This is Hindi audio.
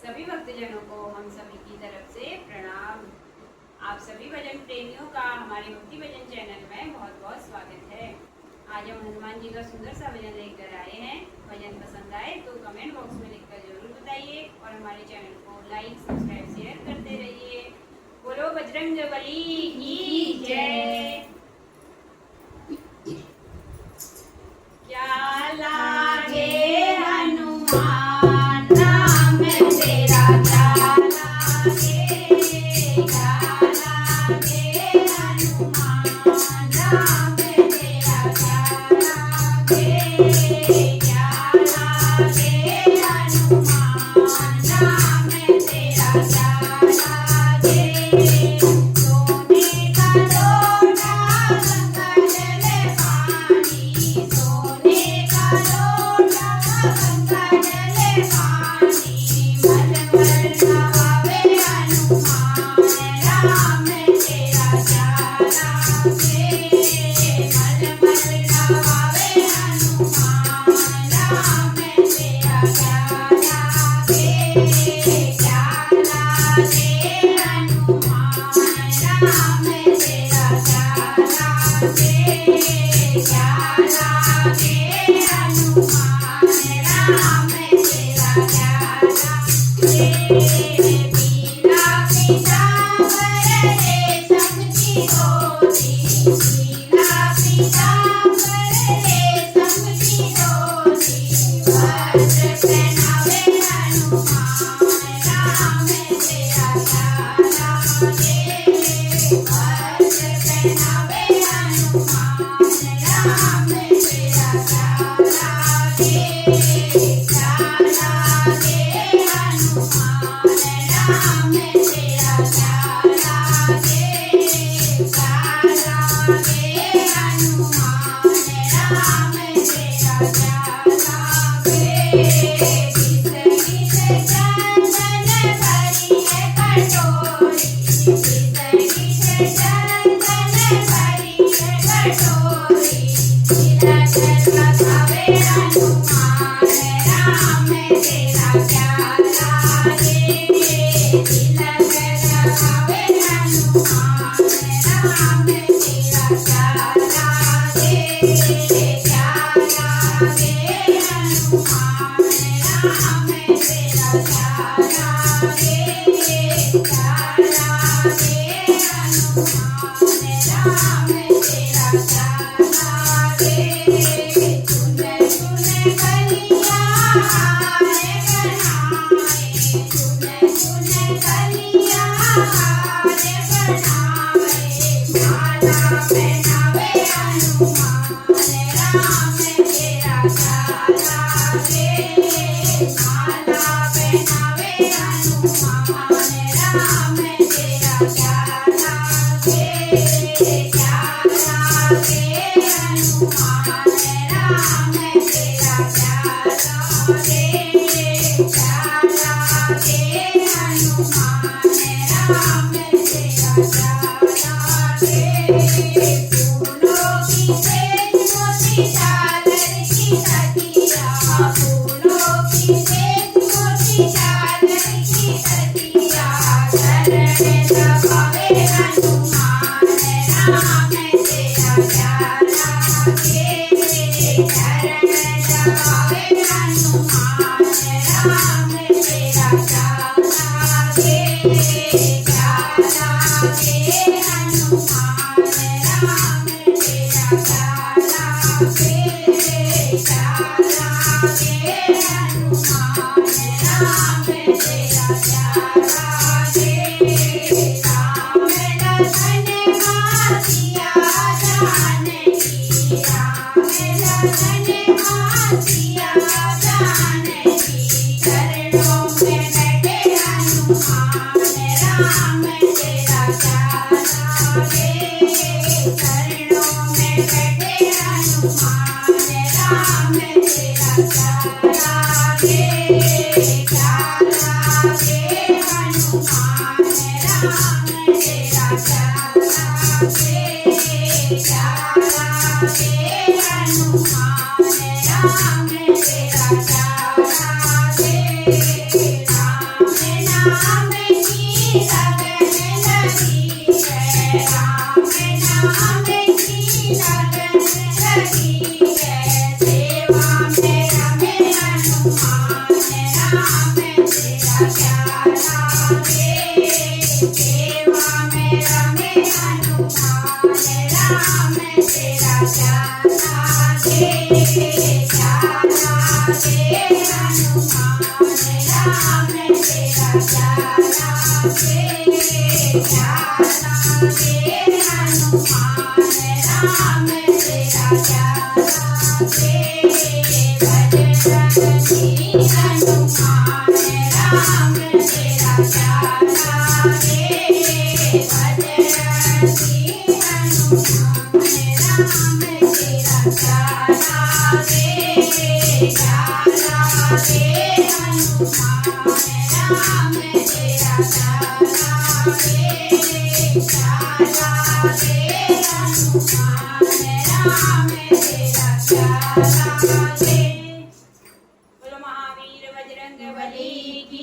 सभी भक्तजनों को हम सभी की तरफ से प्रणाम। आप सभी भजन प्रेमियों का हमारे भक्ति भजन चैनल में बहुत बहुत स्वागत है। आज हम हनुमान जी का सुंदर सा भजन लेकर आए हैं। भजन पसंद आए तो कमेंट बॉक्स में लिखकर जरूर बताइए और हमारे चैनल को लाइक सब्सक्राइब शेयर करते रहिए। बोलो बजरंगबली की जय। क्या लागे हनुमान नाम तेरा, क्या लागे, क्या लागे हनुमान नाम तेरा, क्या लागे, क्या लागे हनुमान नाम तेरा, क्या लागे। सोने का लोटा गंगा जल पानी, सोने का लोटा गंगा जल पानी, मलमल नहावे हनुमान राम तेरा, क्या लागे, मलमल नहावे हनुमान राम तेरा, क्या लागे, क्या लागे हनुमान राम तेरा, क्या लागे, क्या लागे हनुमान राम तेरा, क्या लागे। पीला पीतांबर रेशम की धोती, पीला पीतांबर रेशम की धोती, वस्त्र पहनावे हनुमान राम तेरा, क्या लागे, वस्त्र पहनावे हनुमान राम तेरा, क्या लागे, क्या लागे हनुमान राम तेरा, क्या लागे, क्या लागे हनुमान राम तेरा, क्या लागे। बिसरी से चंदन भरी है कटोरी, बिसरी से चंदन भरी है कटोरी, तिलक लगावे हनुमान राम तेरा, क्या लागे, तिलक लगावे हनुमान राम तेरा, क्या लागे, क्या लागे हनुमान राम तेरा, क्या लागे, क्या लागे हनुमान राम तेरा, क्या लागे। चुन चुन कलियां हारे बनाए, चुन चुन कलियां हारे बनाए, माला पहनावे हनुमान राम तेरा, क्या लागे, माला पहनावे हनुमान राम तेरा, क्या लागे, क्या लागे हनुमान राम तेरा, क्या लागे, क्या लागे हनुमान राम तेरा, क्या लागे। फूलों की सेज मोती चादर की तकिया, फूलों की सेज मोती चादर की तकिया, चरण दबावे हनुमान राम तेरा, क्या लागे, चरण दबावे हनुमान राम तेरा, क्या लागे, क्या लागे हनुमान राम तेरा, क्या लागे, क्या लागे हनुमान राम तेरा, क्या लागे। राम लखन मां सिया जानकी, राम लखन मां सिया जानकी, चरणों में बैठे हनुमान राम तेरा, क्या लागे, चरणों में बैठे हनुमान राम तेरा, क्या लागे, क्या लागे हनुमान राम तेरा, क्या लागे, क्या लागे हनुमान राम तेरा, क्या लागे। राम तेरा क्या लागे, क्या लागे हनुमान राम तेरा क्या लागे, बजरंगी हनुमान राम तेरा क्या लागे, बजरंगी हनुमान राम तेरा क्या लागे, क्या लागे हनुमान राम तेरा क्या लागे, क्या लागे हनुमान राम तेरा क्या लागे। बोलो महावीर बजरंग बली की